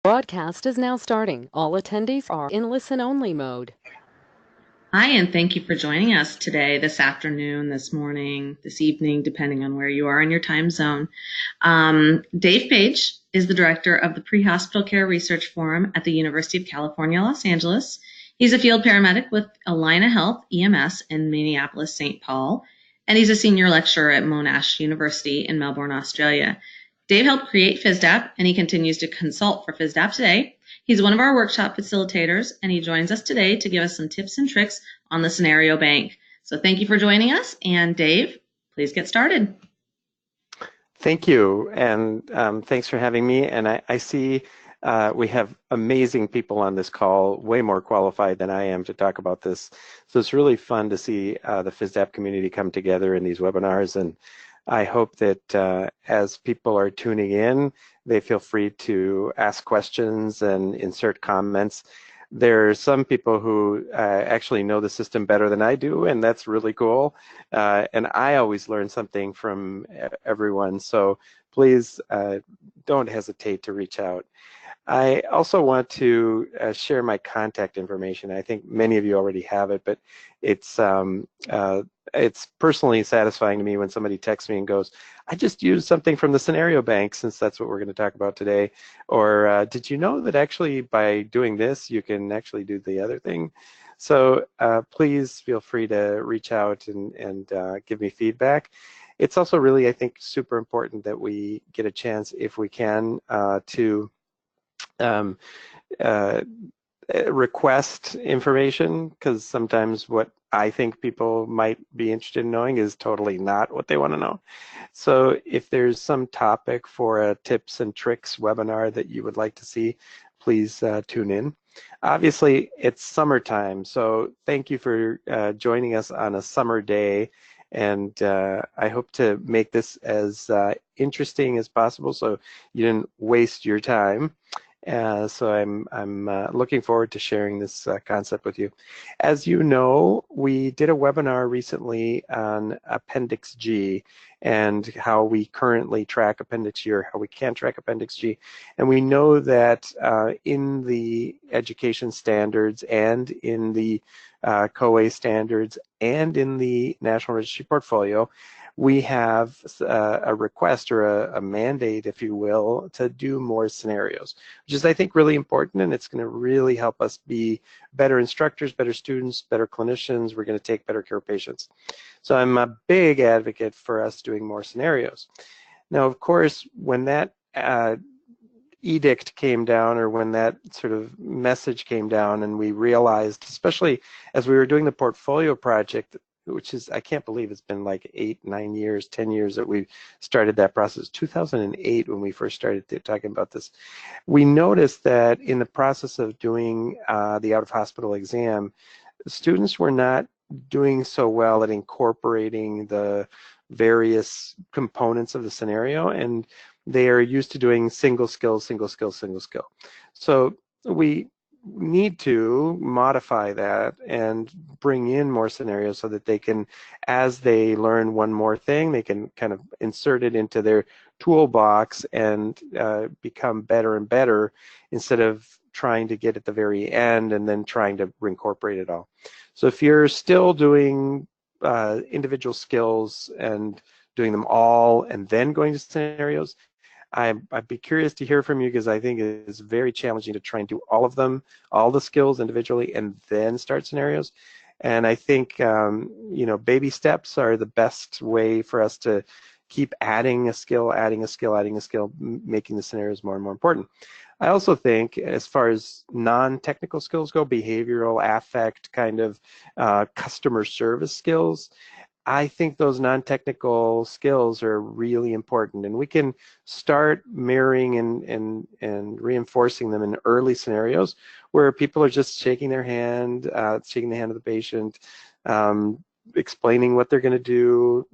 Broadcast is now starting. All attendees are in listen-only mode. Hi, and thank you for joining us today, this afternoon, this morning, this evening, depending on where you are in your time zone. Dave Page is the director of the Pre-Hospital Care Research Forum at the University of California, Los Angeles. He's a field paramedic with Allina Health EMS in Minneapolis, St. Paul, and he's a senior lecturer at Monash University in Melbourne, Australia. Dave helped create Fisdap, and he continues to consult for Fisdap today. He's one of our workshop facilitators, and he joins us today to give us some tips and tricks on the scenario bank. So thank you for joining us. And Dave, please get started. Thank you, and thanks for having me. And I see we have amazing people on this call, way more qualified than I am to talk about this. So it's really fun to see the Fisdap community come together in these webinars, and I hope that as people are tuning in, they feel free to ask questions and insert comments. There are some people who actually know the system better than I do, and that's really cool. And I always learn something from everyone, so please don't hesitate to reach out. I also want to share my contact information. I think many of you already have it, but it's personally satisfying to me when somebody texts me and goes, I just used something from the scenario bank, since that's what we're going to talk about today. Or did you know that actually by doing this, you can actually do the other thing? So please feel free to reach out and give me feedback. It's also really, I think, super important that we get a chance, if we can, to request information, because sometimes what I think people might be interested in knowing is totally not what they want to know. So if there's some topic for a tips and tricks webinar that you would like to see, please tune in. Obviously, it's summertime, so thank you for joining us on a summer day. And I hope to make this as interesting as possible so you didn't waste your time. So I'm looking forward to sharing this concept with you. As you know, we did a webinar recently on Appendix G and how we currently track Appendix G, or how we can track Appendix G. And we know that in the education standards and in the COA standards and in the National Registry portfolio, we have a request or a mandate, if you will, to do more scenarios, which is, I think, really important, and it's going to really help us be better instructors, better students, better clinicians. We're going to take better care of patients. So I'm a big advocate for us doing more scenarios. Now, of course, when that edict came down, or when that sort of message came down, and we realized, especially as we were doing the portfolio project, which is, I can't believe it's been like 8, 9 years, 10 years that we started that process. 2008 when we first started talking about this. We noticed that in the process of doing the out-of-hospital exam, students were not doing so well at incorporating the various components of the scenario, and they are used to doing single skill, single skill, single skill. So we need to modify that and bring in more scenarios so that they can, as they learn one more thing, they can kind of insert it into their toolbox and become better and better, instead of trying to get at the very end and then trying to incorporate it all. So if you're still doing individual skills and doing them all and then going to scenarios, I'd be curious to hear from you, because I think it is very challenging to try and do all of them, all the skills individually, and then start scenarios. And I think you know, baby steps are the best way for us to keep adding a skill, adding a skill, adding a skill, making the scenarios more and more important. I also think, as far as non-technical skills go, behavioral, affect, kind of customer service skills, I think those non-technical skills are really important, and we can start mirroring and reinforcing them in early scenarios where people are just shaking their hand, shaking the hand of the patient, explaining what they're going to do,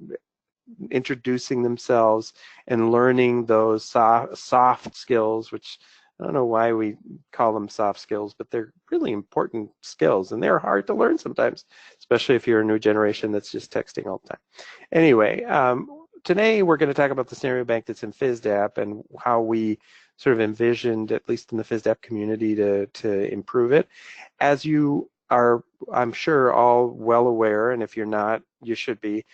introducing themselves, and learning those soft skills, which I don't know why we call them soft skills, but they're really important skills, and they're hard to learn sometimes, especially if you're a new generation that's just texting all the time. Anyway, today we're going to talk about the scenario bank that's in Fisdap and how we sort of envisioned, at least in the Fisdap community, to improve it. As you are, I'm sure, all well aware, and if you're not, you should be,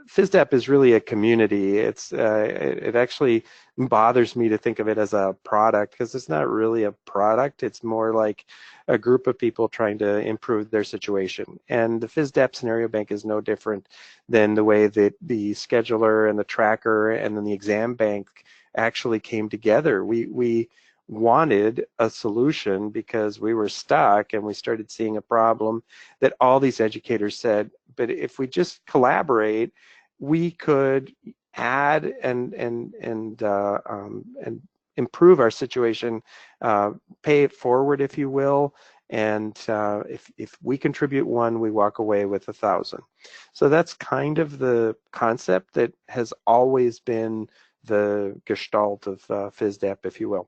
Fisdap is really a community. It actually bothers me to think of it as a product, because it's not really a product. It's more like a group of people trying to improve their situation. And the Fisdap Scenario Bank is no different than the way that the scheduler and the tracker and then the exam bank actually came together. We wanted a solution because we were stuck and we started seeing a problem that all these educators said, but if we just collaborate, we could add and improve our situation, pay it forward, if you will. And if we contribute one, we walk away with 1,000. So that's kind of the concept that has always been the gestalt of Fisdap, if you will.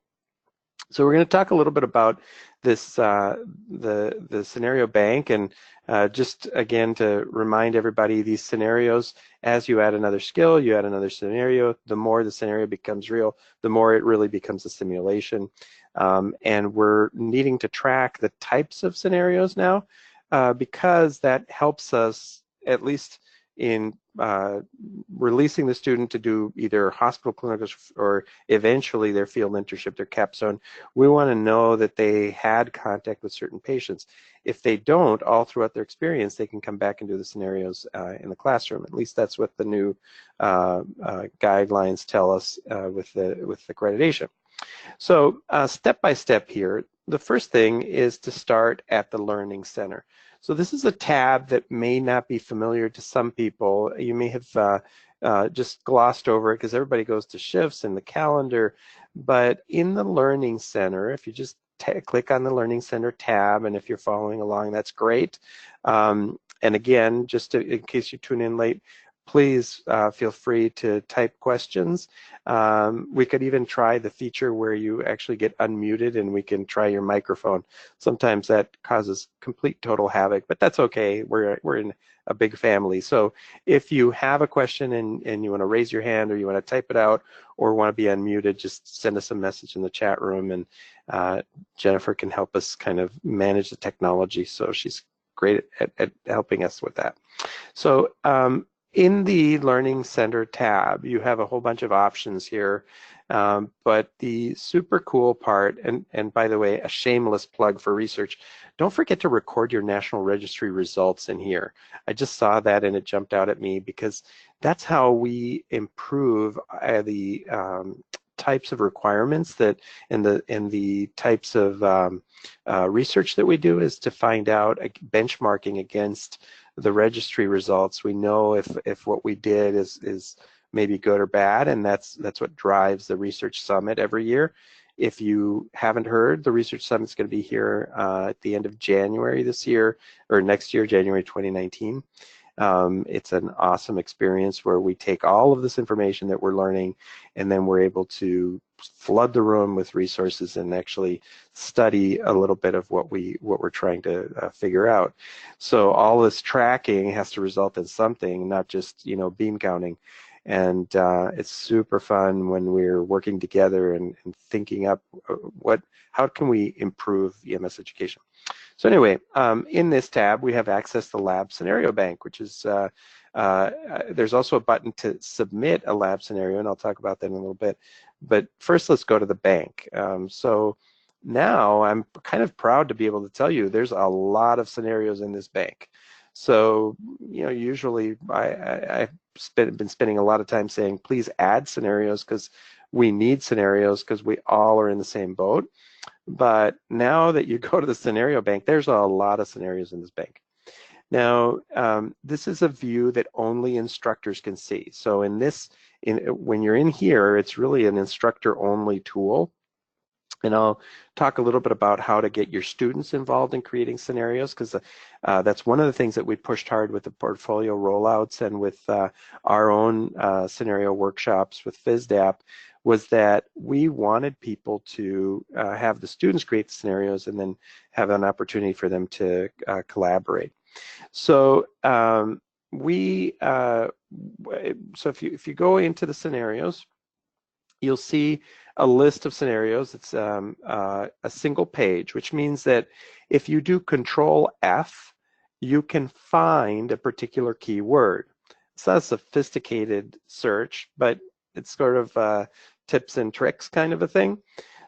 So we're going to talk a little bit about this, the scenario bank, and just again to remind everybody, these scenarios, as you add another skill, you add another scenario, the more the scenario becomes real, the more it really becomes a simulation. And we're needing to track the types of scenarios now, because that helps us, at least in releasing the student to do either hospital clinicals or eventually their field internship, their capstone. We want to know that they had contact with certain patients. If they don't, all throughout their experience, they can come back and do the scenarios in the classroom. At least that's what the new guidelines tell us with the accreditation. So step by step here, the first thing is to start at the Learning Center. So this is a tab that may not be familiar to some people. You may have just glossed over it because everybody goes to shifts in the calendar. But in the Learning Center, if you just click on the Learning Center tab, and if you're following along, that's great. And again, just in case you tune in late, please feel free to type questions. We could even try the feature where you actually get unmuted and we can try your microphone. Sometimes that causes complete total havoc, but that's okay. We're in a big family. So if you have a question and you want to raise your hand or you want to type it out or want to be unmuted, just send us a message in the chat room, and Jennifer can help us kind of manage the technology. So she's great at helping us with that. So in the Learning Center tab, you have a whole bunch of options here, but the super cool part, and by the way, a shameless plug for research, don't forget to record your National Registry results in here. I just saw that and it jumped out at me because that's how we improve the types of requirements that and the types of research that we do, is to find out benchmarking against the registry results. We know if what we did is maybe good or bad, and that's what drives the Research Summit every year. If you haven't heard, the Research Summit is going to be here at the end of January this year, or next year, January 2019. It's an awesome experience where we take all of this information that we're learning, and then we're able to flood the room with resources and actually study a little bit of what we're trying to figure out. So all this tracking has to result in something, not just beam counting. And it's super fun when we're working together and thinking up how can we improve EMS education. So anyway, in this tab, we have access to Lab Scenario Bank, which is, there's also a button to submit a lab scenario, and I'll talk about that in a little bit. But first, let's go to the bank. So now I'm kind of proud to be able to tell you there's a lot of scenarios in this bank. So, usually I've been spending a lot of time saying, please add scenarios, because we need scenarios because we all are in the same boat. But now that you go to the scenario bank, there's a lot of scenarios in this bank. Now, this is a view that only instructors can see. So when you're in here, it's really an instructor-only tool. And I'll talk a little bit about how to get your students involved in creating scenarios, because that's one of the things that we pushed hard with the portfolio rollouts and with our own scenario workshops with Fisdap, was that we wanted people to have the students create the scenarios and then have an opportunity for them to collaborate. So so if you go into the scenarios, you'll see a list of scenarios. It's a single page, which means that if you do Control F, you can find a particular keyword. It's not a sophisticated search, but it's sort of tips and tricks kind of a thing.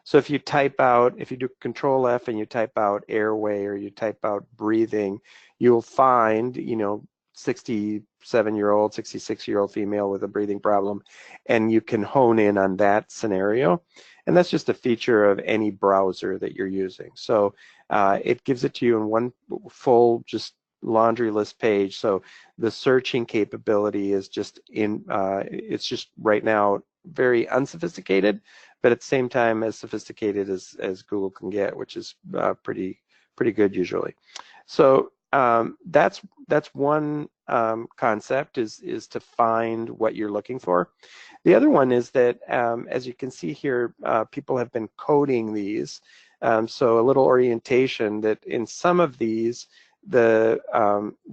So if you do Control F and you type out airway or you type out breathing, you'll find, 67-year-old, 66-year-old female with a breathing problem, and you can hone in on that scenario. And that's just a feature of any browser that you're using. So it gives it to you in one full, just laundry list page. So the searching capability is just it's just right now very unsophisticated, but at the same time as sophisticated as Google can get, which is pretty good usually. So that's one concept is to find what you're looking for. The other one is that, as you can see here, people have been coding these. So a little orientation that in some of these, the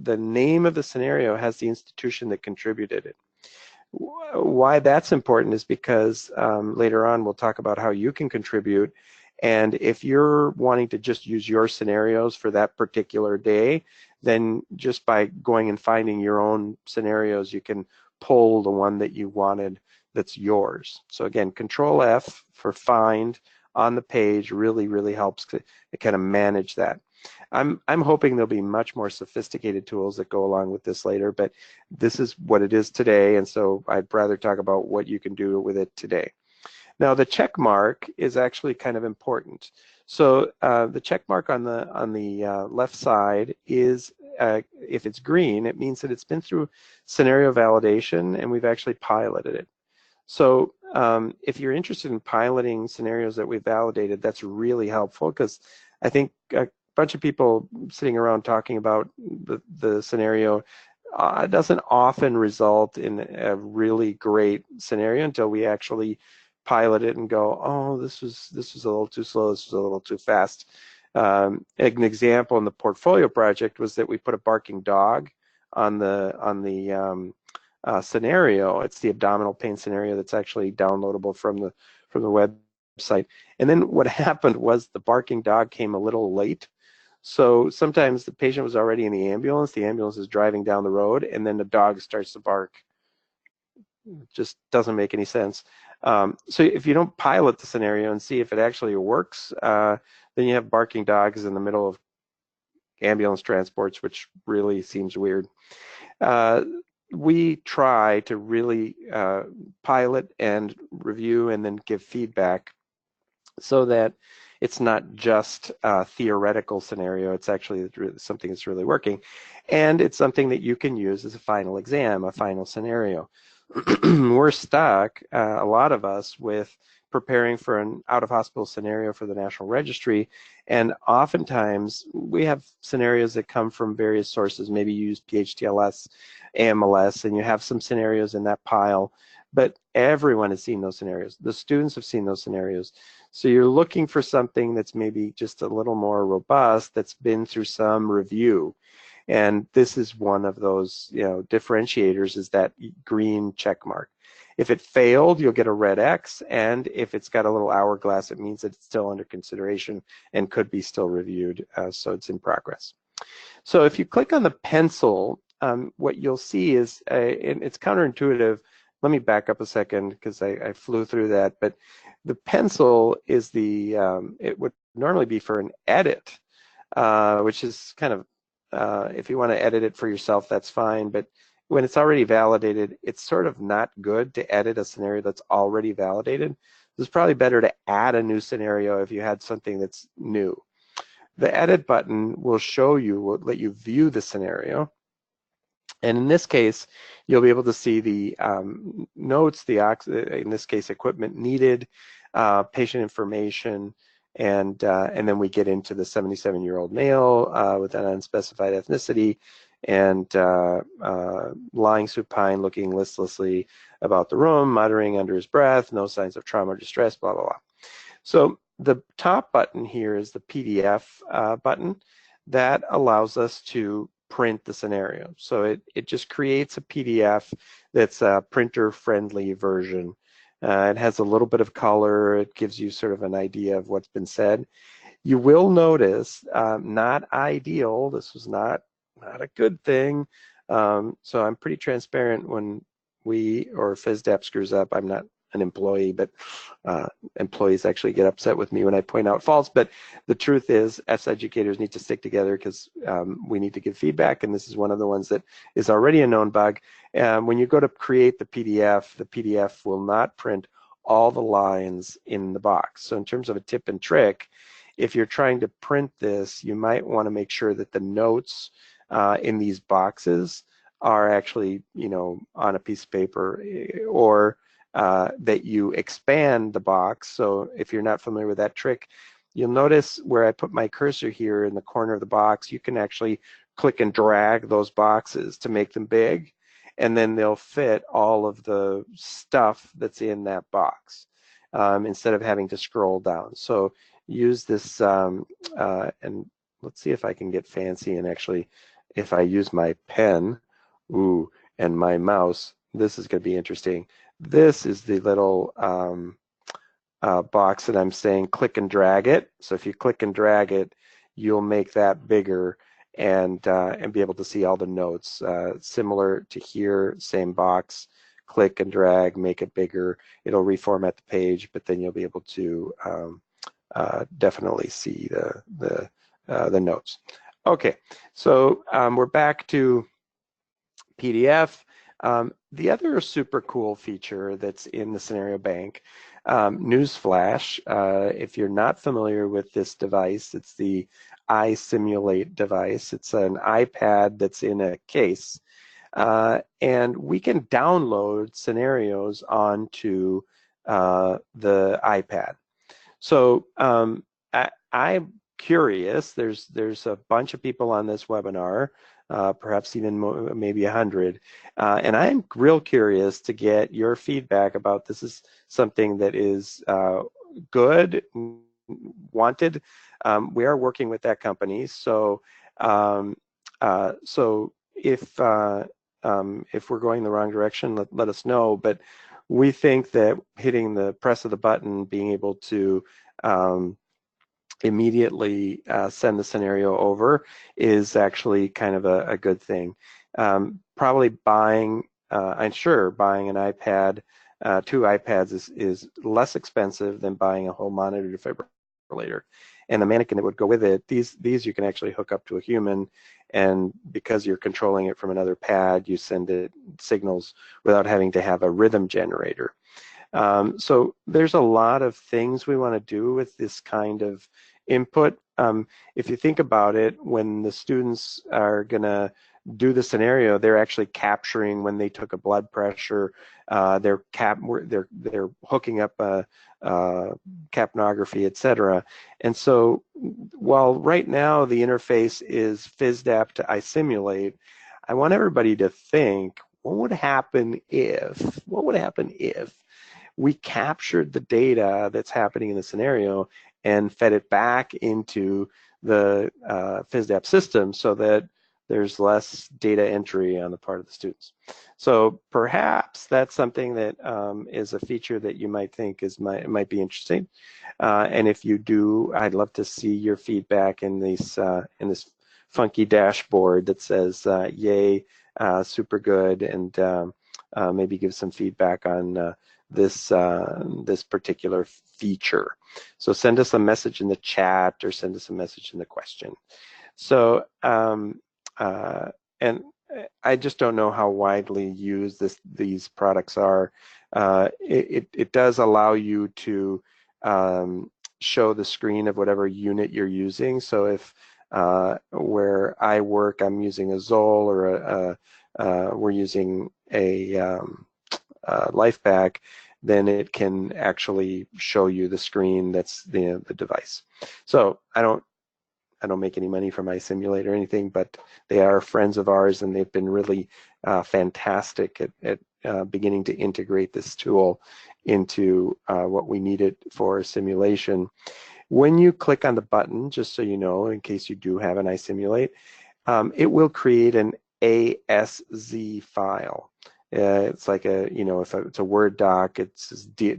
name of the scenario has the institution that contributed it. Why that's important is because later on we'll talk about how you can contribute, and if you're wanting to just use your scenarios for that particular day, then just by going and finding your own scenarios, you can pull the one that you wanted that's yours. So again, Control F for find on the page really helps to kind of manage that. I'm hoping there'll be much more sophisticated tools that go along with this later, but this is what it is today, and so I'd rather talk about what you can do with it today. Now the check mark is actually kind of important. So the check mark on the left side is, if it's green, it means that it's been through scenario validation and we've actually piloted it. So if you're interested in piloting scenarios that we've validated, that's really helpful, because I think a bunch of people sitting around talking about the scenario doesn't often result in a really great scenario until we actually pilot it and go, oh, this was a little too slow, this was a little too fast. An example in the portfolio project was that we put a barking dog on the scenario. It's the abdominal pain scenario that's actually downloadable from the website. And then what happened was the barking dog came a little late. So sometimes the patient was already in the ambulance is driving down the road, and then the dog starts to bark. It just doesn't make any sense. So if you don't pilot the scenario and see if it actually works, then you have barking dogs in the middle of ambulance transports, which really seems weird. We try to really pilot and review and then give feedback so that it's not just a theoretical scenario, it's actually something that's really working. And it's something that you can use as a final exam, a final scenario. We're stuck, a lot of us, with preparing for an out-of-hospital scenario for the National Registry, and oftentimes we have scenarios that come from various sources. Maybe you use PHTLS, AMLS, and you have some scenarios in that pile, but everyone has seen those scenarios. The students have seen those scenarios. So you're looking for something that's maybe just a little more robust, that's been through some review. And this is one of those, differentiators, is that green check mark. If it failed, you'll get a red X, and if it's got a little hourglass, it means that it's still under consideration and could be still reviewed, so it's in progress. So if you click on the pencil, what you'll see is, and it's counterintuitive. Let me back up a second because I flew through that, but the pencil is it would normally be for an edit, which is kind of, if you want to edit it for yourself, that's fine, but when it's already validated, it's sort of not good to edit a scenario that's already validated. It's probably better to add a new scenario if you had something that's new. The edit button will let you view the scenario. And in this case, you'll be able to see the notes, in this case, equipment needed, patient information, and then we get into the 77-year-old male with an unspecified ethnicity, and lying supine, looking listlessly about the room, muttering under his breath, no signs of trauma or distress, blah, blah, blah. So the top button here is the PDF button that allows us to print the scenario. So it just creates a PDF that's a printer-friendly version. It has a little bit of color. It gives you sort of an idea of what's been said. You will notice, not ideal. This was not a good thing. So I'm pretty transparent when we or Fisdap screws up. I'm not an employee, but employees actually get upset with me when I point out faults. But the truth is, us educators need to stick together because we need to give feedback, and this is one of the ones that is already a known bug. When you go to create the PDF will not print all the lines in the box. So in terms of a tip and trick, if you're trying to print this, you might want to make sure that the notes in these boxes are actually, on a piece of paper, or that you expand the box. So if you're not familiar with that trick, you'll notice where I put my cursor here in the corner of the box, you can actually click and drag those boxes to make them big, and then they'll fit all of the stuff that's in that box instead of having to scroll down. So use this, and let's see if I can get fancy and actually, if I use my pen, and my mouse, this is going to be interesting. This is the little box that I'm saying click and drag it. So if you click and drag it, you'll make that bigger and be able to see all the notes. Similar to here, same box, click and drag, make it bigger. It'll reformat the page, but then you'll be able to definitely see the notes. Okay, so we're back to PDF. The other super cool feature that's in the scenario bank, newsflash, if you're not familiar with this device, it's the iSimulate device. It's an iPad that's in a case, and we can download scenarios onto the iPad. So I'm curious, there's a bunch of people on this webinar, perhaps even maybe 100, and I'm real curious to get your feedback about this is something that is good, wanted. We are working with that company, so if we're going the wrong direction, let us know. But we think that hitting the press of the button, being able to immediately send the scenario over is actually kind of a good thing. Probably buying, I'm sure buying an iPad, 2 iPads is less expensive than buying a whole monitor defibrillator. And the mannequin that would go with it, these you can actually hook up to a human, and because you're controlling it from another pad, you send it signals without having to have a rhythm generator. So there's a lot of things we want to do with this kind of input. If you think about it, when the students are going to do the scenario, they're actually capturing when they took a blood pressure. They're hooking up a capnography, etc. And so, while right now the interface is Fisdap to iSimulate, I want everybody to think, what would happen if we captured the data that's happening in the scenario and fed it back into the Fisdap system so that there's less data entry on the part of the students. So perhaps that's something that is a feature that you might think might be interesting. And if you do, I'd love to see your feedback in this funky dashboard that says yay, super good, and maybe give some feedback on this particular feature. So send us a message in the chat or send us a message in the question. So and I just don't know how widely used these products are. It does allow you to show the screen of whatever unit you're using. So if where I work, I'm using a Zoll, or we're using a LifePack, then it can actually show you the screen that's the device. So I don't make any money from iSimulate or anything, but they are friends of ours, and they've been really fantastic at beginning to integrate this tool into what we need it for simulation. When you click on the button, just so you know, in case you do have an iSimulate, it will create an ASZ file. It's like if it's a Word doc, it's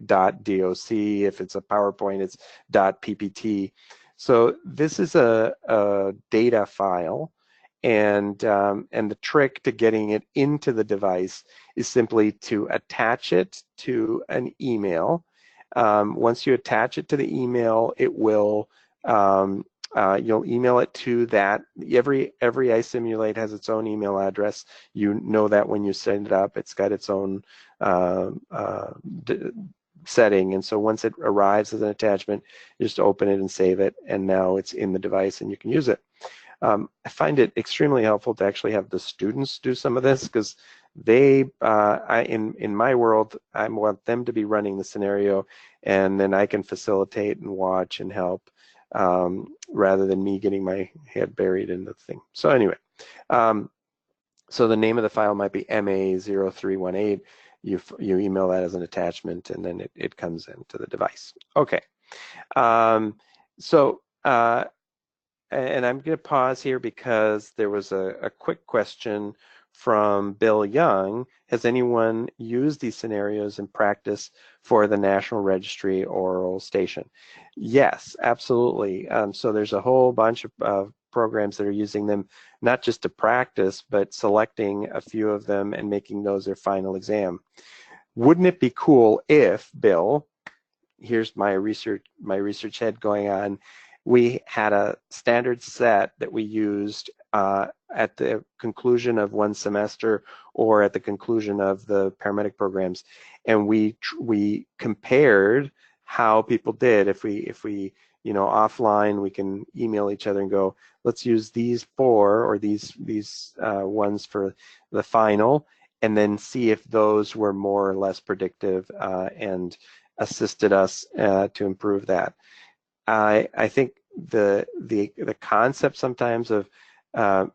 .doc. If it's a PowerPoint, it's .ppt. So this is a data file, and the trick to getting it into the device is simply to attach it to an email. Once you attach it to the email, it will you'll email it to that. Every iSimulate has its own email address. You know that when you send it up, it's got its own setting, and so once it arrives as an attachment, you just open it and save it, and now it's in the device and you can use it. I find it extremely helpful to actually have the students do some of this, because they, in my world, I want them to be running the scenario, and then I can facilitate and watch and help, rather than me getting my head buried in the thing. So anyway, so the name of the file might be MA0318. You email that as an attachment, and then it comes into the device. Okay. And I'm going to pause here because there was a quick question from Bill Young. Has anyone used these scenarios in practice for the National Registry oral station? Yes, absolutely. So there's a whole bunch of programs that are using them, not just to practice, but selecting a few of them and making those their final exam. Wouldn't it be cool if, Bill, here's my research head going on, we had a standard set that we used at the conclusion of one semester or at the conclusion of the paramedic programs, and we compared how people did. If we offline, we can email each other and go, let's use these 4 or these ones for the final, and then see if those were more or less predictive and assisted us to improve that. I think the concept sometimes of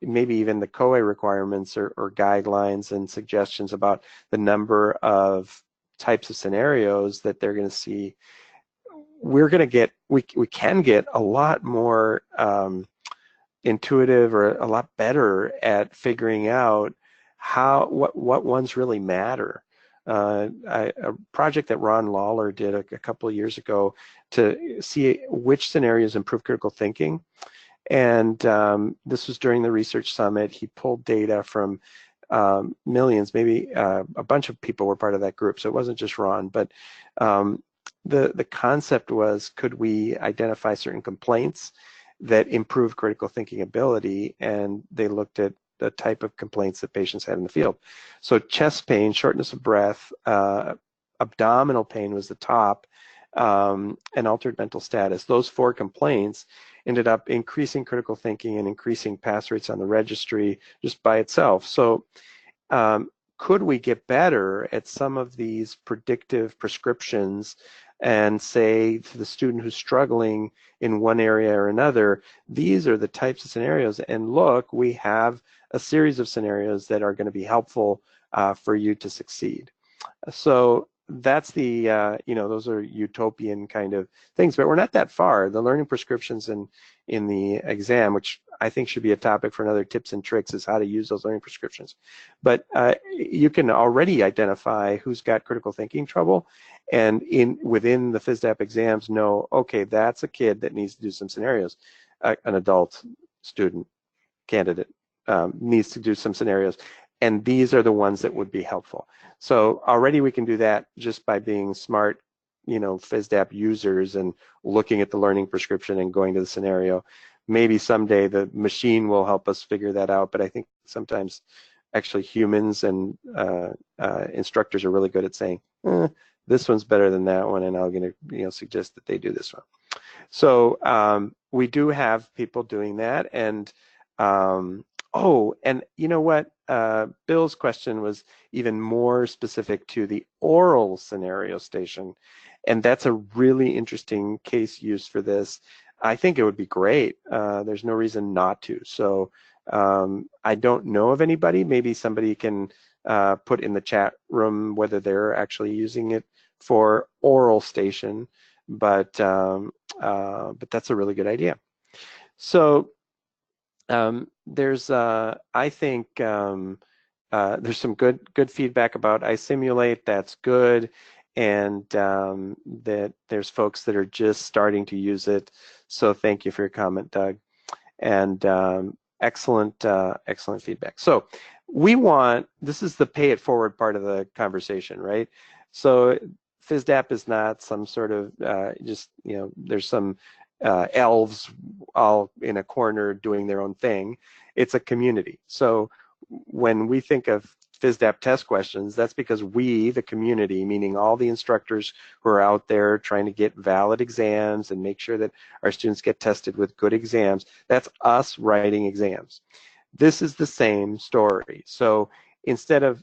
maybe even the COA requirements or guidelines and suggestions about the number of types of scenarios that they're going to see, we can get a lot more intuitive or a lot better at figuring out what ones really matter. A project that Ron Lawler did a couple of years ago to see which scenarios improve critical thinking. And this was during the research summit. He pulled data from millions, maybe a bunch of people were part of that group, so it wasn't just Ron, but the concept was, could we identify certain complaints that improve critical thinking ability? And they looked at the type of complaints that patients had in the field. So chest pain, shortness of breath, abdominal pain was the top, and altered mental status. Those 4 complaints ended up increasing critical thinking and increasing pass rates on the registry just by itself. So could we get better at some of these predictive prescriptions and say to the student who's struggling in one area or another, these are the types of scenarios, and look, we have a series of scenarios that are going to be helpful for you to succeed. So that's the, those are utopian kind of things, but we're not that far. The learning prescriptions in the exam, which I think should be a topic for another tips and tricks, is how to use those learning prescriptions. But you can already identify who's got critical thinking trouble, and within the Fisdap exams know, okay, that's a kid that needs to do some scenarios. An adult student candidate needs to do some scenarios, and these are the ones that would be helpful. So already we can do that just by being smart, Fisdap users and looking at the learning prescription and going to the scenario. Maybe someday the machine will help us figure that out, but I think sometimes actually humans and instructors are really good at saying, this one's better than that one, and I'm going to suggest that they do this one. So we do have people doing that, and and you know what? Bill's question was even more specific to the oral scenario station, and that's a really interesting case use for this. I think it would be great. There's no reason not to. So I don't know of anybody. Maybe somebody can put in the chat room whether they're actually using it for oral station, but that's a really good idea. So there's, I think, there's some good feedback about iSimulate. That's good, and that there's folks that are just starting to use it. So thank you for your comment, Doug. And excellent feedback. So this is the pay it forward part of the conversation, right? So Fisdap is not some sort of there's some elves all in a corner doing their own thing. It's a community. So when we think of Fisdap test questions, that's because we, the community, meaning all the instructors who are out there trying to get valid exams and make sure that our students get tested with good exams, that's us writing exams. This is the same story. So instead of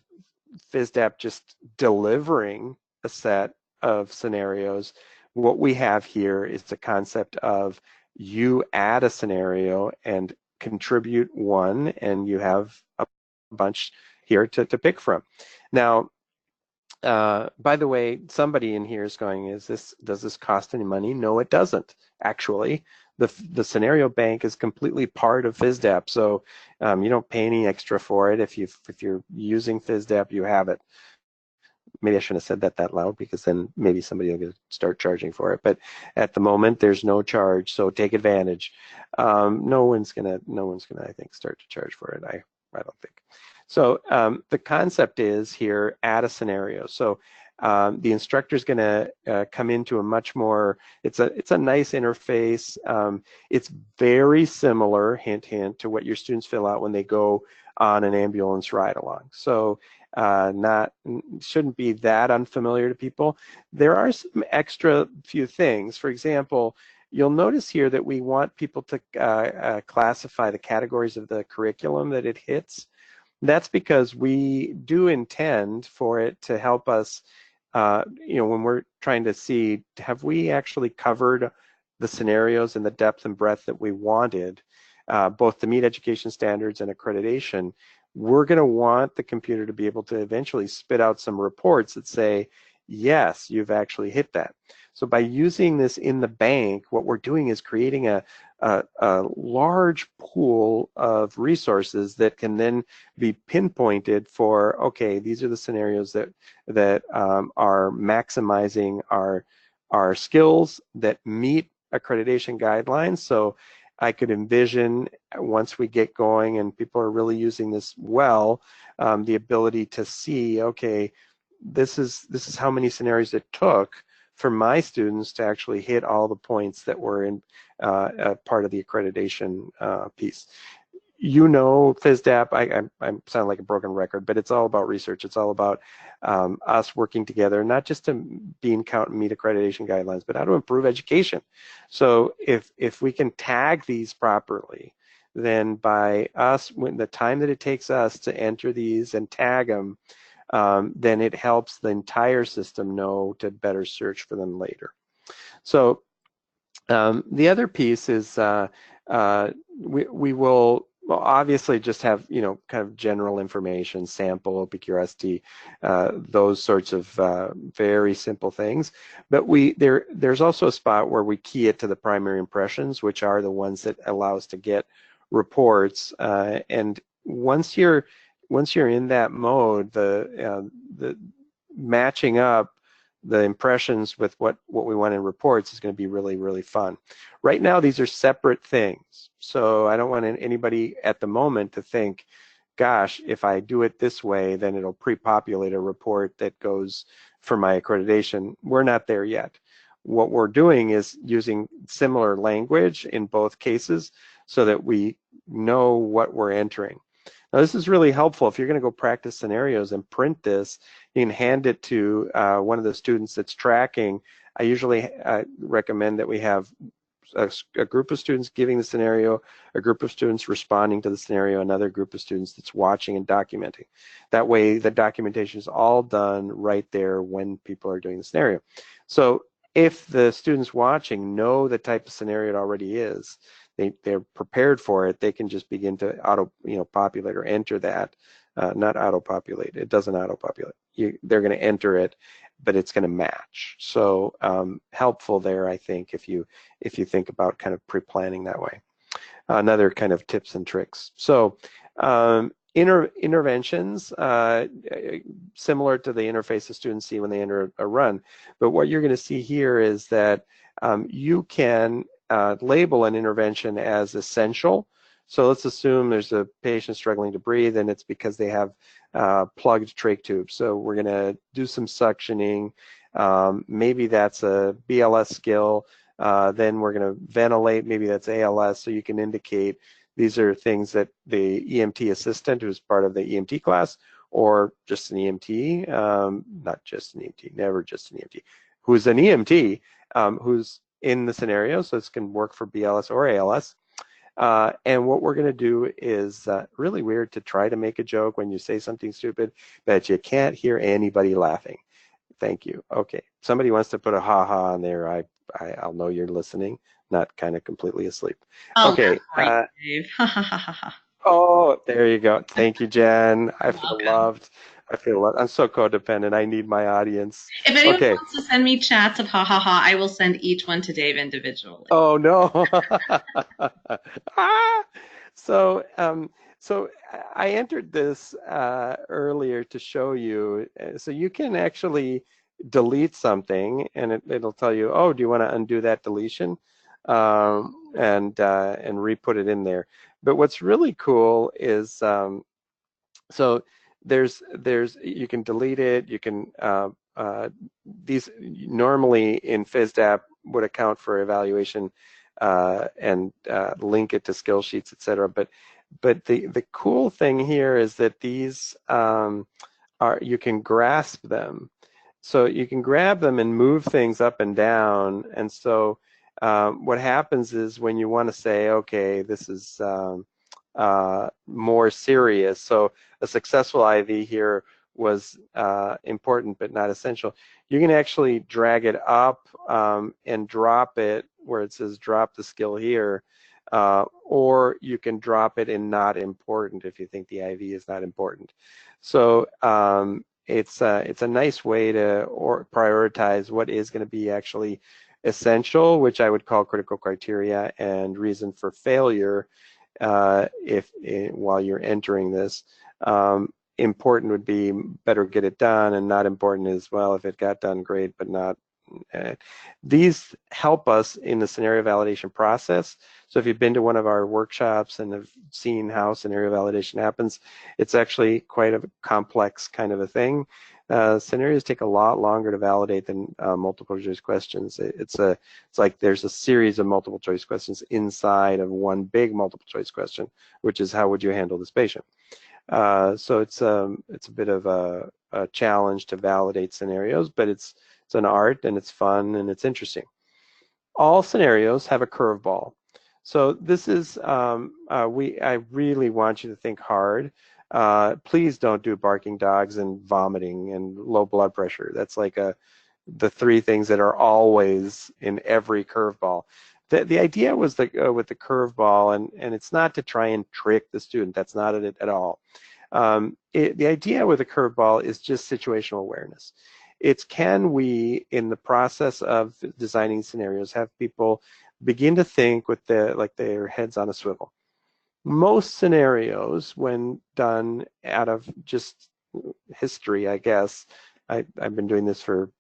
Fisdap just delivering a set of scenarios, what we have here is the concept of you add a scenario and contribute one, and you have a bunch here to pick from. Now, by the way, somebody in here is going, does this cost any money? No, it doesn't, actually. The scenario bank is completely part of Fisdap, so you don't pay any extra for it. If you're using Fisdap, you have it. Maybe I shouldn't have said that loud, because then maybe somebody will start charging for it. But at the moment, there's no charge, so take advantage. No one's gonna, I think, start to charge for it. I don't think. So the concept is here, add a scenario. So the instructor is going to come into a much more, it's a nice interface. It's very similar, hint, hint, to what your students fill out when they go on an ambulance ride along. So shouldn't be that unfamiliar to people. There are some extra few things. For example, you'll notice here that we want people to classify the categories of the curriculum that it hits. That's because we do intend for it to help us, when we're trying to see, have we actually covered the scenarios in the depth and breadth that we wanted, both to meet education standards and accreditation. We're going to want the computer to be able to eventually spit out some reports that say, yes, you've actually hit that. So by using this in the bank, what we're doing is creating a large pool of resources that can then be pinpointed for, okay, these are the scenarios that are maximizing our skills that meet accreditation guidelines. So I could envision, once we get going and people are really using this well, the ability to see, okay, this is how many scenarios it took for my students to actually hit all the points that were in part of the accreditation piece. Fisdap, I sound like a broken record, but it's all about research. It's all about us working together, not just to meet accreditation guidelines, but how to improve education. So if we can tag these properly, then by us, when the time that it takes us to enter these and tag them, then it helps the entire system know to better search for them later. So the other piece is we will obviously just have, kind of general information, sample, open curiosity, those sorts of very simple things. But there's also a spot where we key it to the primary impressions, which are the ones that allow us to get reports. And once you're in that mode, the matching up the impressions with what we want in reports is going to be really, really fun. Right now, these are separate things. So I don't want anybody at the moment to think, gosh, if I do it this way, then it'll pre-populate a report that goes for my accreditation. We're not there yet. What we're doing is using similar language in both cases so that we know what we're entering. Now, this is really helpful. If you're going to go practice scenarios and print this, you can hand it to one of the students that's tracking. I usually recommend that we have a group of students giving the scenario, a group of students responding to the scenario, another group of students that's watching and documenting. That way, the documentation is all done right there when people are doing the scenario. So if the students watching know the type of scenario it already is, they're prepared for it, they can just begin to populate or enter that. Not auto-populate. It doesn't auto-populate. They're going to enter it, but it's going to match. So helpful there, I think, if you think about kind of pre-planning that way. Another kind of tips and tricks. So Interventions, similar to the interface the students see when they enter a run. But what you're going to see here is that you can label an intervention as essential. So let's assume there's a patient struggling to breathe and it's because they have plugged trach tubes. So we're going to do some suctioning. Maybe that's a BLS skill. Then we're going to ventilate. Maybe that's ALS. So you can indicate these are things that the EMT assistant, who's part of the EMT class, or just an EMT, not just an EMT, never just an EMT, who's an EMT, who's in the scenario, so this can work for BLS or ALS. And what we're going to do is really weird to try to make a joke when you say something stupid, but you can't hear anybody laughing. Thank you. Okay, somebody wants to put a ha-ha on there. I'll know you're listening, not kind of completely asleep. Oh, Okay. that's great, Dave. Oh, there you go. Thank you, Jen. I feel Welcome. loved. I feel loved. I'm so codependent. I need my audience. If anyone Okay. wants to send me chats of ha ha ha, I will send each one to Dave individually. Oh no. Ah! So, so I entered this earlier to show you. So you can actually delete something, and it'll tell you, oh, do you want to undo that deletion, and re-put it in there. But what's really cool is so you can delete it. You can these normally in Fisdap would account for evaluation and link it to skill sheets, etc. But the cool thing here is that these you can grasp them. So you can grab them and move things up and down. And so what happens is when you want to say, okay, this is more serious. So a successful IV here was important but not essential. You can actually drag it up and drop it where it says drop the skill here, or you can drop it in not important if you think the IV is not important. So it's a nice way to prioritize what is going to be actually essential, which I would call critical criteria, and reason for failure while you're entering this. Important would be better get it done, and not important is, well, if it got done, great, but not. These help us in the scenario validation process. So if you've been to one of our workshops and have seen how scenario validation happens, it's actually quite a complex kind of a thing. Scenarios take a lot longer to validate than multiple choice questions. It's like there's a series of multiple choice questions inside of one big multiple choice question, which is how would you handle this patient? So it's a bit of a challenge to validate scenarios, but it's an art, and it's fun, and it's interesting. All scenarios have a curveball. So this is, I really want you to think hard. Please don't do barking dogs and vomiting and low blood pressure. That's like the three things that are always in every curveball. The idea was that with the curveball, and it's not to try and trick the student. That's not it at all. The idea with a curveball is just situational awareness. It's can we, in the process of designing scenarios, have people begin to think with their heads on a swivel. Most scenarios, when done out of just history, I guess, I've been doing this for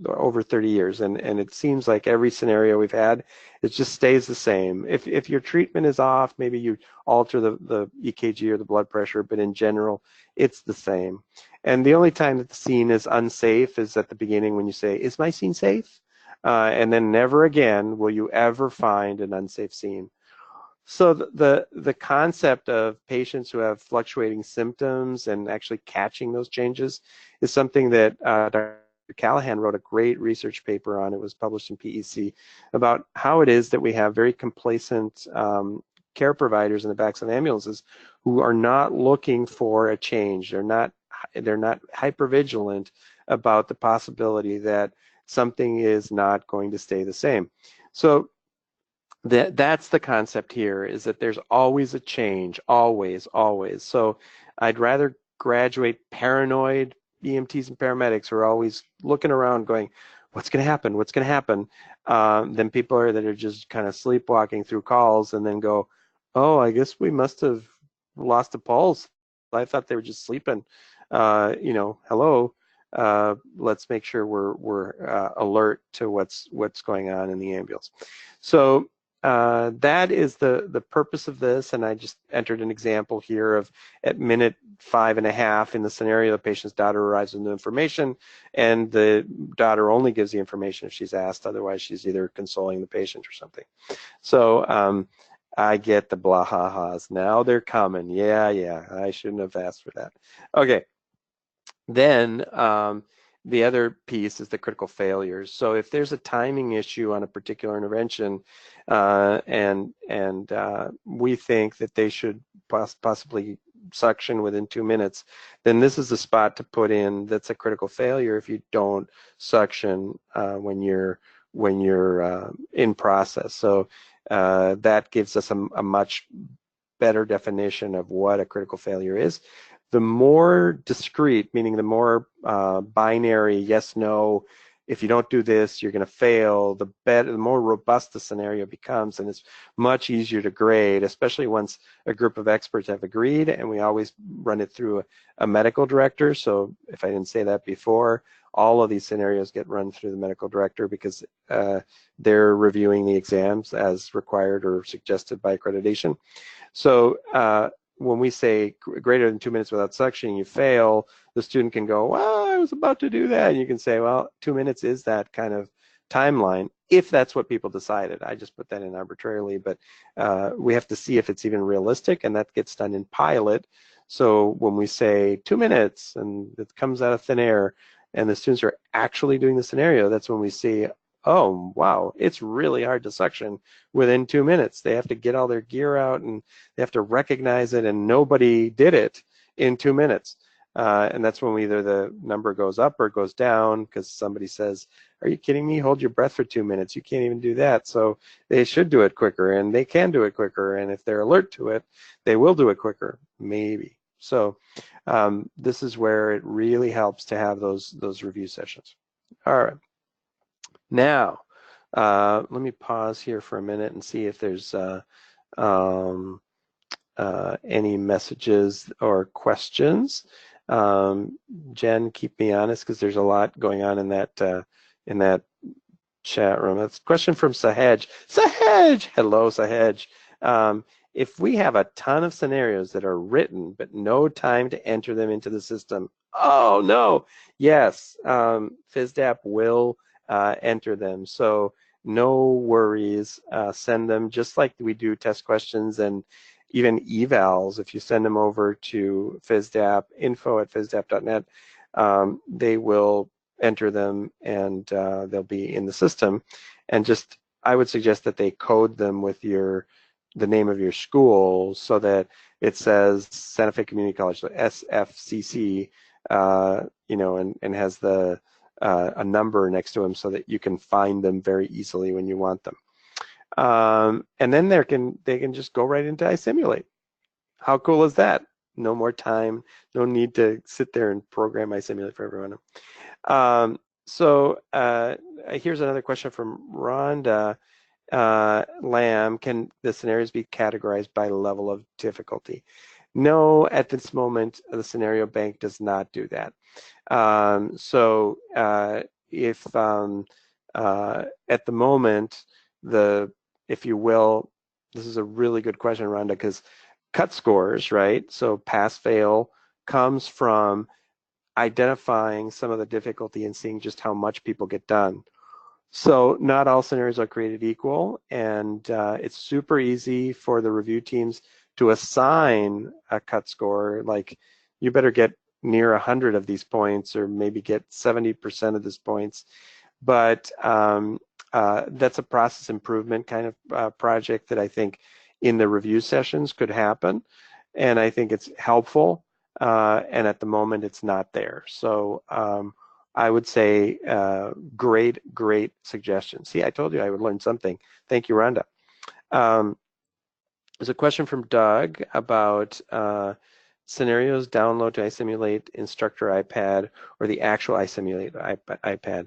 over 30 years, and it seems like every scenario we've had, it just stays the same. If your treatment is off, maybe you alter the EKG or the blood pressure, but in general, it's the same. And the only time that the scene is unsafe is at the beginning when you say, is my scene safe? And then never again will you ever find an unsafe scene. So the concept of patients who have fluctuating symptoms and actually catching those changes is something that Dr. Callahan wrote a great research paper on. It was published in PEC about how it is that we have very complacent care providers in the backs of ambulances who are not looking for a change. They're not hypervigilant about the possibility that something is not going to stay the same. So that's the concept here, is that there's always a change, always. So I'd rather graduate paranoid EMTs and paramedics who are always looking around going, what's going to happen? What's going to happen? Than people that are just kind of sleepwalking through calls and then go, oh, I guess we must have lost a pulse I thought they were just sleeping. Hello. Let's make sure we're alert to what's going on in the ambulance. So that is the purpose of this, and I just entered an example here of at minute 5.5 in the scenario, the patient's daughter arrives with new information, and the daughter only gives the information if she's asked. Otherwise, she's either consoling the patient or something. So I get the blah ha ha's. Now they're coming. Yeah, I shouldn't have asked for that. Okay. Then the other piece is the critical failures. So if there's a timing issue on a particular intervention, and we think that they should possibly suction within 2 minutes, then this is the spot to put in that's a critical failure if you don't suction when you're in process. So that gives us a much better definition of what a critical failure is. The more discrete, meaning the more binary, yes, no, if you don't do this, you're going to fail, the better, the more robust the scenario becomes, and it's much easier to grade, especially once a group of experts have agreed, and we always run it through a medical director. So if I didn't say that before, all of these scenarios get run through the medical director because they're reviewing the exams as required or suggested by accreditation. So when we say greater than 2 minutes without suction, you fail, the student can go, well, I was about to do that. And you can say, well, 2 minutes is that kind of timeline, if that's what people decided. I just put that in arbitrarily, but we have to see if it's even realistic, and that gets done in pilot. So when we say 2 minutes and it comes out of thin air and the students are actually doing the scenario, that's when we see, oh, wow, it's really hard to suction within 2 minutes. They have to get all their gear out and they have to recognize it, and nobody did it in 2 minutes. And that's when either the number goes up or it goes down because somebody says, are you kidding me? Hold your breath for 2 minutes. You can't even do that. So they should do it quicker, and they can do it quicker. And if they're alert to it, they will do it quicker, maybe. So this is where it really helps to have those review sessions. All right. Now, let me pause here for a minute and see if there's any messages or questions. Jen, keep me honest because there's a lot going on in that chat room. That's a question from Sahej. Sahej! Hello, Sahej. If we have a ton of scenarios that are written but no time to enter them into the system, oh no, yes, Fisdap will enter them. So no worries, send them just like we do test questions and even evals. If you send them over to Fisdap, info@fisdap.net, they will enter them and they'll be in the system. And just, I would suggest that they code them with the name of your school so that it says Santa Fe Community College, so SFCC, and has a number next to them so that you can find them very easily when you want them. And then they can just go right into iSimulate. How cool is that? No more time, no need to sit there and program iSimulate for everyone. So here's another question from Rhonda Lamb. Can the scenarios be categorized by level of difficulty? No, at this moment, the scenario bank does not do that. So if at the moment, if you will, this is a really good question, Rhonda, because cut scores, right? So pass fail comes from identifying some of the difficulty and seeing just how much people get done. So not all scenarios are created equal, and it's super easy for the review teams to assign a cut score, like you better get near 100 of these points or maybe get 70% of these points. But that's a process improvement kind of project that I think in the review sessions could happen. And I think it's helpful. And at the moment, it's not there. So I would say great suggestion. See, I told you I would learn something. Thank you, Rhonda. There's a question from Doug about scenarios download to iSimulate Instructor iPad or the actual iSimulate iPad.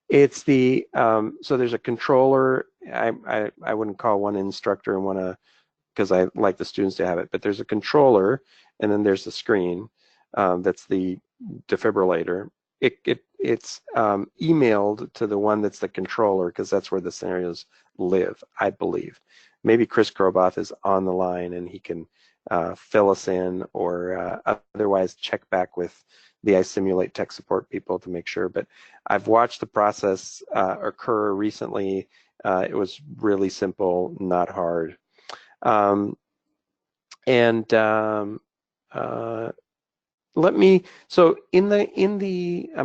It's the, so there's a controller, I wouldn't call one Instructor and one because I like the students to have it, but there's a controller and then there's the screen that's the defibrillator. It's emailed to the one that's the controller because that's where the scenarios live, I believe. Maybe Chris Kroboth is on the line and he can fill us in, or otherwise check back with the iSimulate tech support people to make sure. But I've watched the process occur recently. It was really simple, not hard. So I'm going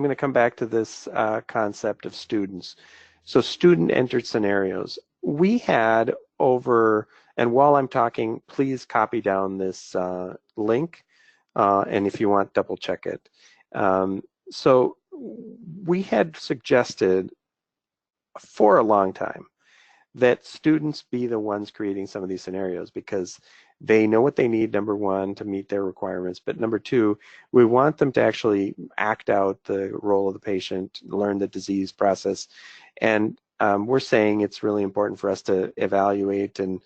to come back to this concept of students. So student entered scenarios. We had over, and while I'm talking, please copy down this link, and if you want, double check it. So we had suggested for a long time that students be the ones creating some of these scenarios because they know what they need, number one, to meet their requirements, but number two, we want them to actually act out the role of the patient, learn the disease process, and we're saying it's really important for us to evaluate and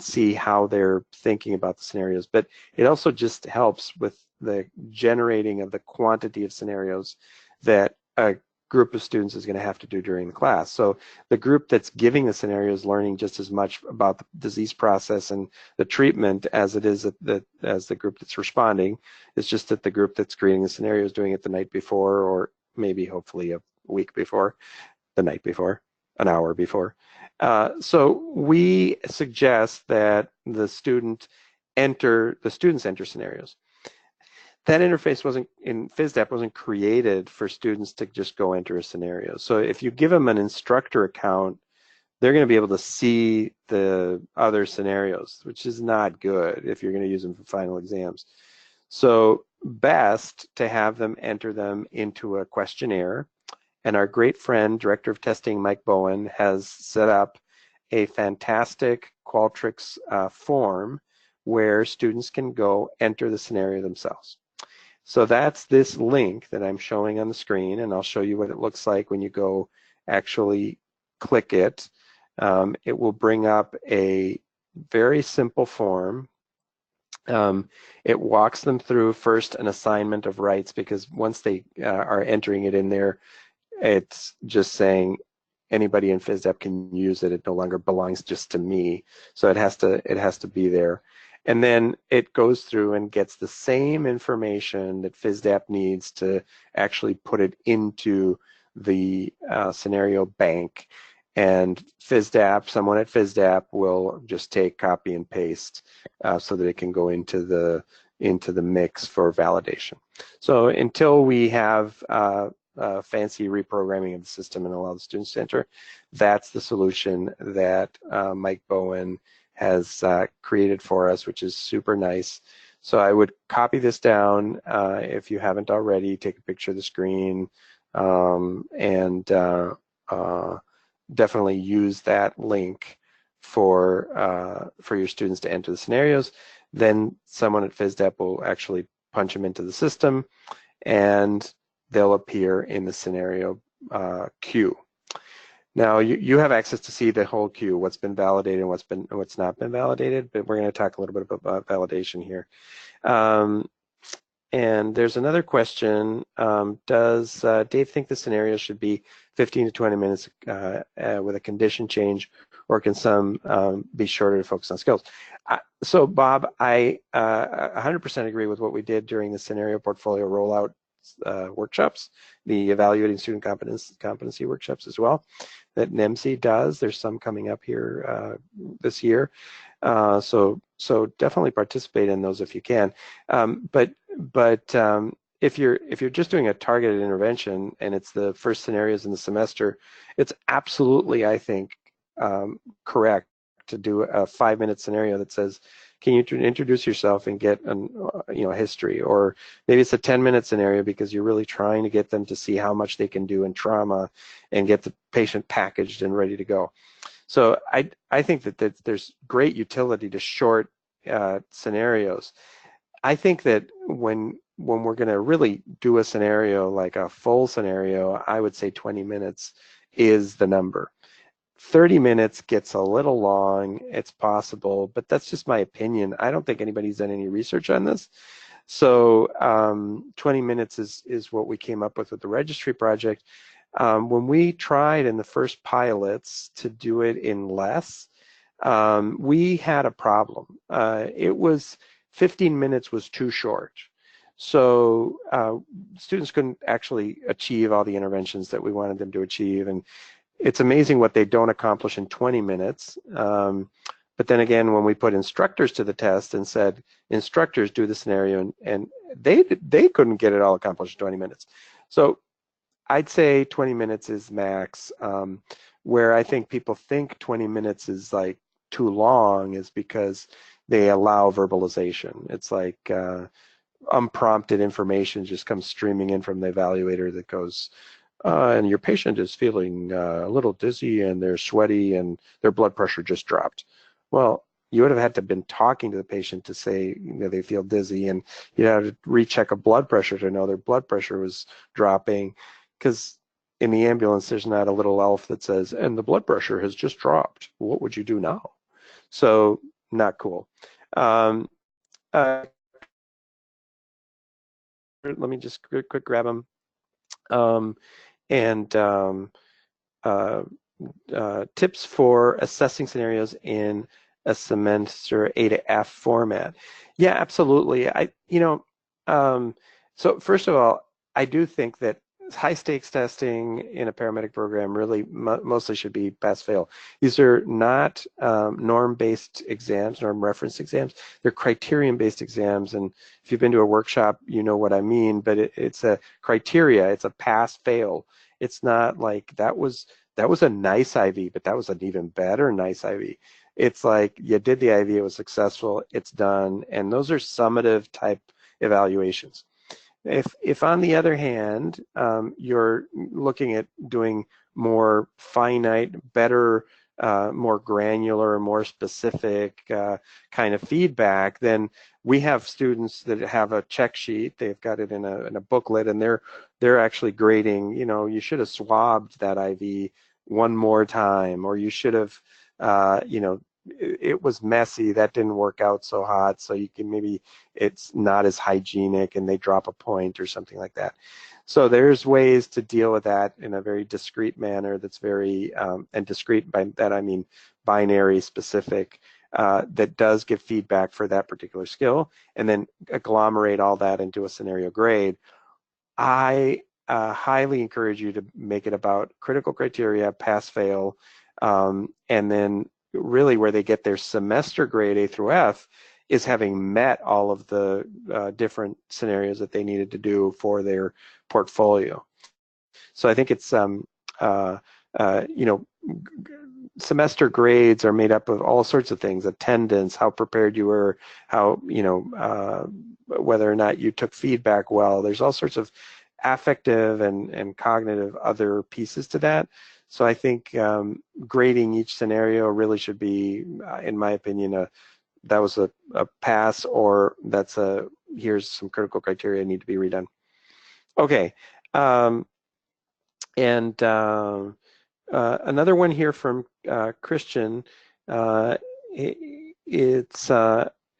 see how they're thinking about the scenarios, but it also just helps with the generating of the quantity of scenarios that a group of students is going to have to do during the class. So the group that's giving the scenario is learning just as much about the disease process and the treatment as it is as the group that's responding. It's just that the group that's creating the scenario is doing it the night before, or maybe hopefully a week before, the night before, an hour before. So we suggest that the students enter scenarios. That interface in Fisdap wasn't created for students to just go enter a scenario. So if you give them an instructor account, they're going to be able to see the other scenarios, which is not good if you're going to use them for final exams. So best to have them enter them into a questionnaire. And our great friend, Director of Testing, Mike Bowen, has set up a fantastic Qualtrics form where students can go enter the scenario themselves. So that's this link that I'm showing on the screen, and I'll show you what it looks like when you go actually click it. It will bring up a very simple form. It walks them through first an assignment of rights, because once they are entering it in there, it's just saying anybody in Fisdap can use it. It no longer belongs just to me, so it has to be there. And then it goes through and gets the same information that Fisdap needs to actually put it into the scenario bank. And Fisdap, someone at Fisdap will just take copy and paste so that it can go into the mix for validation. So until we have fancy reprogramming of the system and allow the students to enter, that's the solution that Mike Bowen has created for us, which is super nice. So I would copy this down if you haven't already, take a picture of the screen, and definitely use that link for your students to enter the scenarios. Then someone at Fisdap will actually punch them into the system, and they'll appear in the scenario queue. Now you have access to see the whole queue, what's been validated and what's not been validated, but we're going to talk a little bit about validation here. And there's another question. Does Dave think the scenario should be 15 to 20 minutes with a condition change, or can some be shorter to focus on skills? So Bob, I 100% agree with what we did during the scenario portfolio rollout workshops, the evaluating student competency workshops as well, that NEMC does. There's some coming up here this year. So definitely participate in those if you can. But if you're just doing a targeted intervention and it's the first scenarios in the semester, it's absolutely, I think, correct to do a 5-minute scenario that says, can you introduce yourself and get a history? Or maybe it's a 10-minute scenario because you're really trying to get them to see how much they can do in trauma and get the patient packaged and ready to go. So I think that there's great utility to short scenarios. I think that when we're going to really do a scenario like a full scenario, I would say 20 minutes is the number. 30 minutes gets a little long. It's possible, but that's just my opinion. I don't think anybody's done any research on this. So 20 minutes is what we came up with the registry project. When we tried in the first pilots to do it in less, we had a problem. It was 15 minutes was too short. So students couldn't actually achieve all the interventions that we wanted them to achieve. And it's amazing what they don't accomplish in 20 minutes. But then again, when we put instructors to the test and said, instructors do the scenario, and they couldn't get it all accomplished in 20 minutes. So I'd say 20 minutes is max. Where I think people think 20 minutes is like too long is because they allow verbalization. It's like unprompted information just comes streaming in from the evaluator that goes, and your patient is feeling a little dizzy and they're sweaty and their blood pressure just dropped. Well, you would have had to have been talking to the patient to say, you know, they feel dizzy, and you had to recheck a blood pressure to know their blood pressure was dropping, because in the ambulance there's not a little elf that says, and the blood pressure has just dropped. What would you do now? So not cool. Let me just quick grab them. Tips for assessing scenarios in a semester A to F format. Yeah, absolutely. So first of all, I do think that high stakes testing in a paramedic program really mostly should be pass-fail. These are not norm-based exams, norm reference exams. They're criterion-based exams, and if you've been to a workshop, you know what I mean, but it's a criteria. It's a pass-fail. It's not like that was a nice IV, but that was an even better nice IV. It's like you did the IV, it was successful, it's done, and those are summative type evaluations. If on the other hand, you're looking at doing more finite, better, more granular, more specific kind of feedback, then we have students that have a check sheet. They've got it in a booklet, and they're actually grading. You know, you should have swabbed that IV one more time, or you should have, you know, it was messy, that didn't work out so hot, so you can maybe it's not as hygienic and they drop a point or something like that. So there's ways to deal with that in a very discrete manner that's very, and discrete by that I mean binary specific, that does give feedback for that particular skill, and then agglomerate all that into a scenario grade. I highly encourage you to make it about critical criteria, pass, fail, and then really where they get their semester grade A through F is having met all of the different scenarios that they needed to do for their portfolio. So I think it's, you know, semester grades are made up of all sorts of things: attendance, how prepared you were, how, you know, whether or not you took feedback well. There's all sorts of affective and cognitive other pieces to that. So I think grading each scenario really should be, in my opinion, that was a pass, or that's here's some critical criteria need to be redone. Okay, another one here from Christian. It's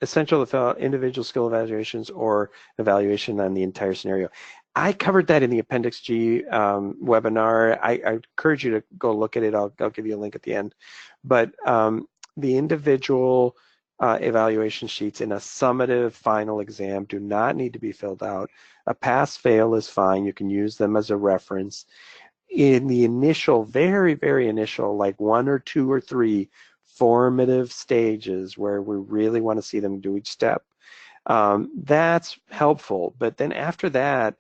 essential to fill out individual skill evaluations or evaluation on the entire scenario. I covered that in the Appendix G webinar. I encourage you to go look at it. I'll give you a link at the end. But the individual evaluation sheets in a summative final exam do not need to be filled out. A pass-fail is fine. You can use them as a reference. In the initial, very, very initial, like 1 or 2 or 3 formative stages where we really want to see them do each step, that's helpful. But then after that,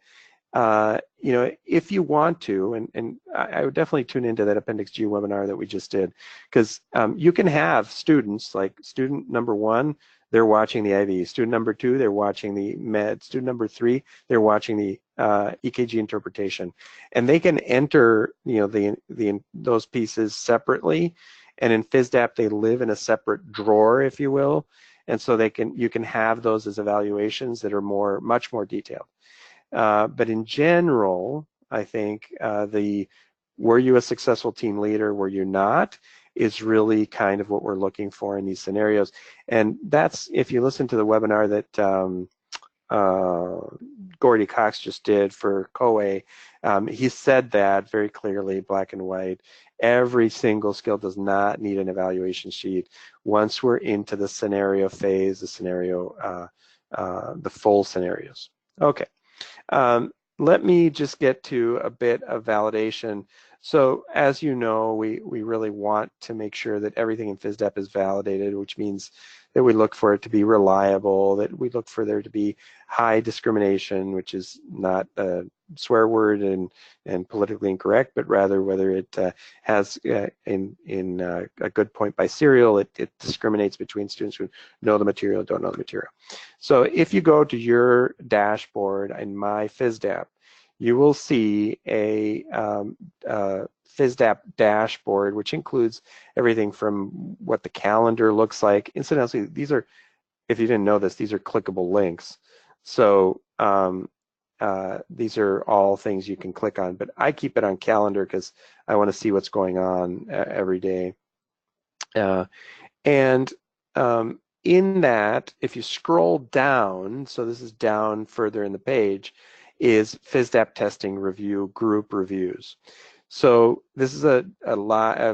you know, if you want to, and I would definitely tune into that Appendix G webinar that we just did, because you can have students, like student number 1, they're watching the IV. Student number 2, they're watching the med. Student number 3, they're watching the EKG interpretation, and they can enter, you know, those pieces separately. And in Fisdap, they live in a separate drawer, if you will, and so you can have those as evaluations that are much more detailed. But in general, I think the were you a successful team leader, were you not, is really kind of what we're looking for in these scenarios. And that's, if you listen to the webinar that Gordy Cox just did for COE, he said that very clearly, black and white. Every single skill does not need an evaluation sheet. Once we're into the scenario phase, the scenario, the full scenarios. Okay, let me just get to a bit of validation. So as you know, we really want to make sure that everything in Fisdap is validated, which means that we look for it to be reliable, that we look for there to be high discrimination, which is not a swear word and politically incorrect, but rather whether it has in a good point by serial, it discriminates between students who know the material and don't know the material. So if you go to your dashboard in My Fisdap, you will see a Fisdap dashboard, which includes everything from what the calendar looks like. Incidentally, these are, if you didn't know this, these are clickable links. So these are all things you can click on, but I keep it on calendar because I want to see what's going on every day. In that, if you scroll down, so this is down further in the page, is Fisdap testing review group reviews. So this is a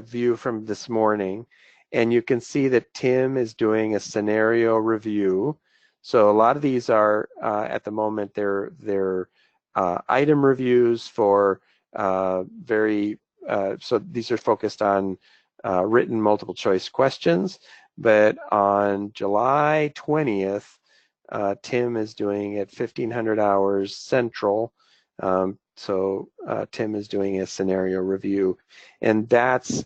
view from this morning, and you can see that Tim is doing a scenario review. So a lot of these are at the moment they're item reviews for so these are focused on written multiple choice questions. But on July 20th, Tim is doing at 1500 hours Central. Tim is doing a scenario review. And that's,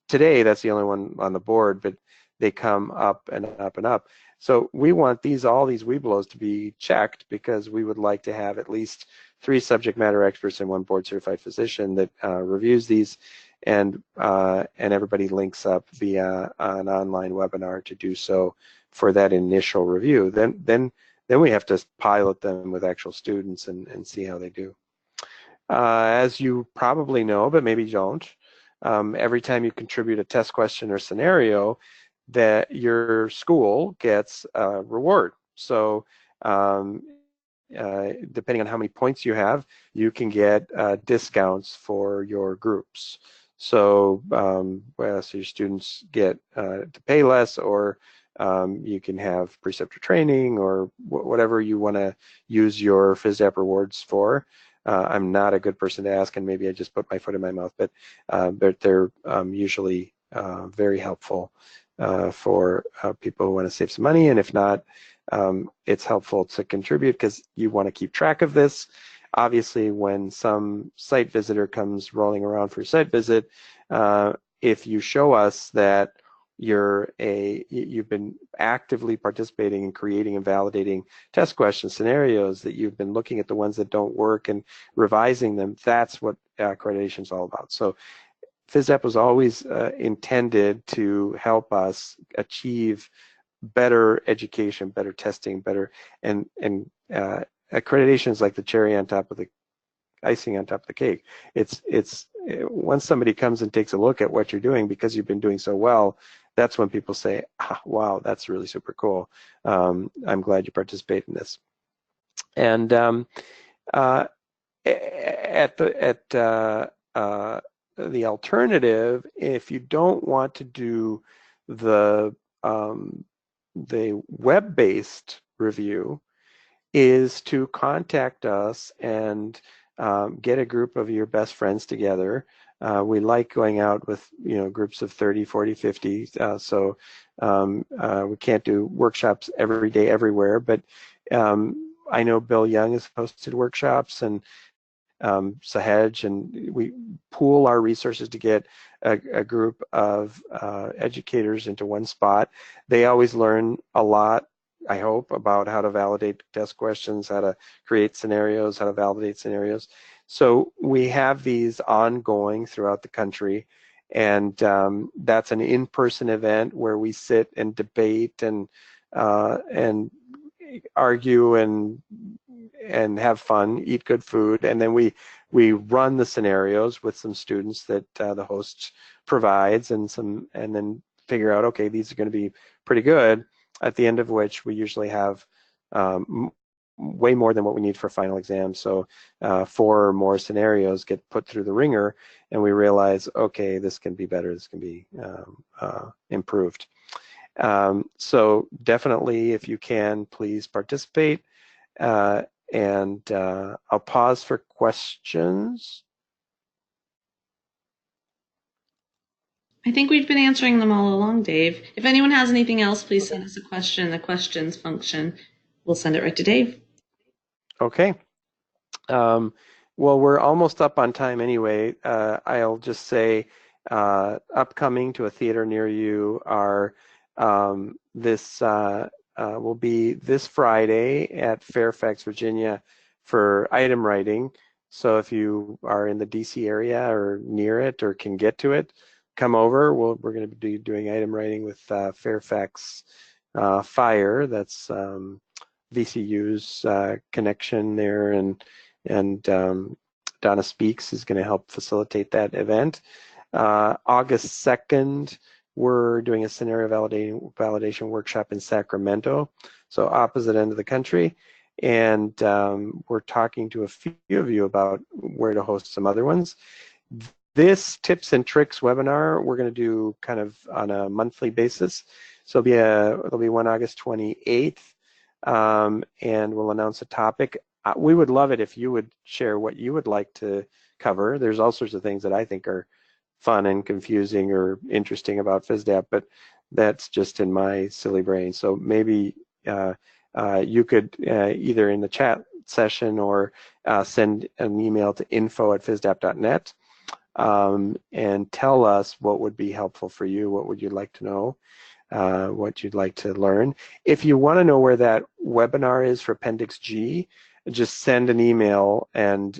today, that's the only one on the board, but they come up and up and up. So we want all these Webelos to be checked because we would like to have at least 3 subject matter experts and 1 board certified physician that reviews these, and everybody links up via an online webinar to do so for that initial review. Then we have to pilot them with actual students and see how they do. As you probably know, but maybe don't, every time you contribute a test question or scenario, that your school gets a reward. So depending on how many points you have, you can get discounts for your groups. So, so your students get to pay less, or you can have preceptor training, or whatever you want to use your Fisdap rewards for. I'm not a good person to ask, and maybe I just put my foot in my mouth, but they're usually very helpful for people who want to save some money, and if not, it's helpful to contribute because you want to keep track of this. Obviously, when some site visitor comes rolling around for a site visit, if you show us that you've been actively participating in creating and validating test question scenarios, that you've been looking at the ones that don't work and revising them, that's what accreditation is all about. So Fisdap was always intended to help us achieve better education, better testing, better, and accreditation is like the cherry on top of the icing on top of the cake. It's once somebody comes and takes a look at what you're doing because you've been doing so well, that's when people say, wow, that's really super cool. I'm glad you participate in this. And the alternative, if you don't want to do the web-based review, is to contact us and get a group of your best friends together. We like going out with groups of 30, 40, 50. So we can't do workshops every day everywhere, but I know Bill Young has hosted workshops, and Sahaj, and we pool our resources to get a group of educators into one spot. They always learn a lot, I hope, about how to validate test questions, how to create scenarios, how to validate scenarios. So we have these ongoing throughout the country, and that's an in-person event where we sit and debate and argue and and have fun, eat good food, and then we run the scenarios with some students that the host provides, and then figure out, okay, these are going to be pretty good. At the end of which we usually have way more than what we need for final exam. So 4 or more scenarios get put through the ringer, and we realize, okay, this can be better, this can be improved. So definitely, if you can, please participate. And I'll pause for questions. I think we've been answering them all along, Dave. If anyone has anything else, please send us a question. The questions function, we'll send it right to Dave. Okay. Well, we're almost up on time anyway. I'll just say upcoming to a theater near you are this will be this Friday at Fairfax, Virginia for item writing. So if you are in the DC area or near it or can get to it, come over. We're going to be doing item writing with Fairfax Fire. That's VCU's connection there, and Donna Speaks is going to help facilitate that event. August 2nd, we're doing a scenario validation workshop in Sacramento, so opposite end of the country. And we're talking to a few of you about where to host some other ones. This tips and tricks webinar, we're going to do kind of on a monthly basis. So there'll be one August 28th, and we'll announce a topic. We would love it if you would share what you would like to cover. There's all sorts of things that I think are fun and confusing or interesting about Fisdap, but that's just in my silly brain. So maybe you could either in the chat session or send an email to info@fisdap.net and tell us what would be helpful for you, what would you like to know, what you'd like to learn. If you want to know where that webinar is for Appendix G, just send an email, and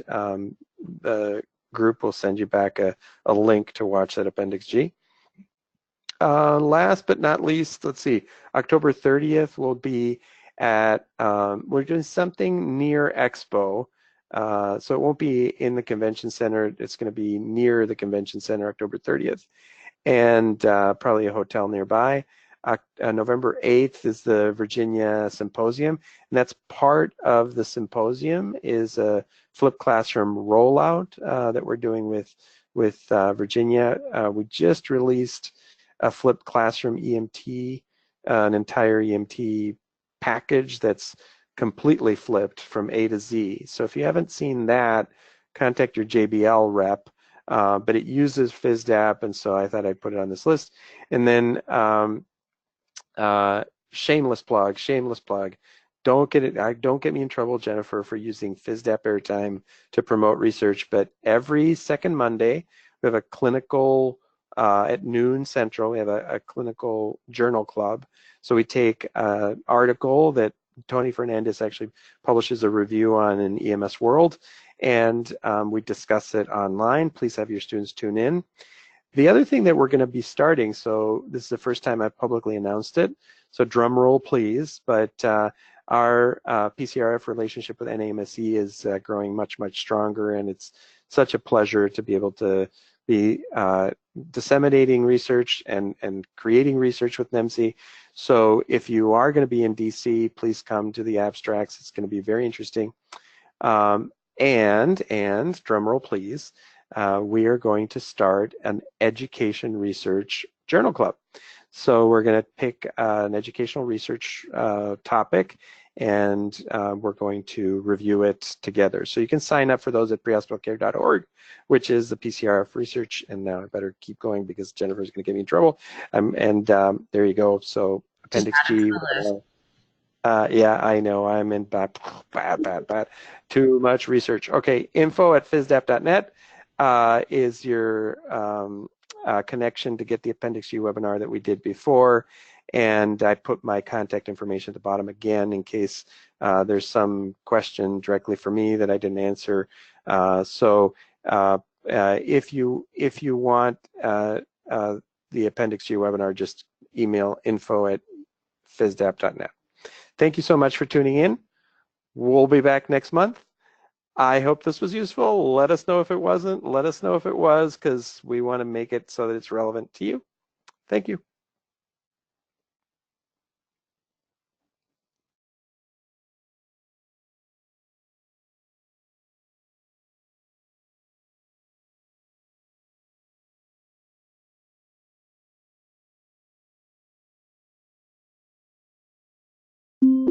the group will send you back a link to watch that Appendix G. Last but not least, let's see, October 30th will be at, we're doing something near Expo. So it won't be in the convention center. It's going to be near the convention center, October 30th, and probably a hotel nearby. November 8th is the Virginia Symposium, and that's part of the Symposium is a flipped classroom rollout that we're doing with Virginia. We just released a flipped classroom EMT, an entire EMT package that's completely flipped from A to Z. So if you haven't seen that, contact your JBL rep, but it uses Fisdap, and so I thought I'd put it on this list. And then shameless plug. Don't get me in trouble, Jennifer, for using Fisdap airtime to promote research, but every second Monday, we have a clinical, at noon Central, we have a clinical journal club. So we take an article that Tony Fernandez actually publishes a review on in EMS World, and we discuss it online. Please have your students tune in. The other thing that we're going to be starting, so this is the first time I've publicly announced it, so drum roll please, but our PCRF relationship with NAMSE is growing much, much stronger, and it's such a pleasure to be able to be disseminating research and creating research with NAMSE. So if you are going to be in DC, please come to the abstracts. It's going to be very interesting. And drum roll please, we are going to start an education research journal club. So we're going to pick an educational research topic, and we're going to review it together. So you can sign up for those at prehospitalcare.org, which is the PCRF research. And now I better keep going because Jennifer's going to get me in trouble. There you go. So Appendix G. Yeah, I know. I'm in bad. Too much research. Okay, info@fisdap.net is your connection to get the Appendix G webinar that we did before. And I put my contact information at the bottom again in case there's some question directly for me that I didn't answer. If you want the Appendix G webinar, just email info@fisdap.net. Thank you so much for tuning in. We'll be back next month. I hope this was useful. Let us know if it wasn't. Let us know if it was, because we want to make it so that it's relevant to you. Thank you.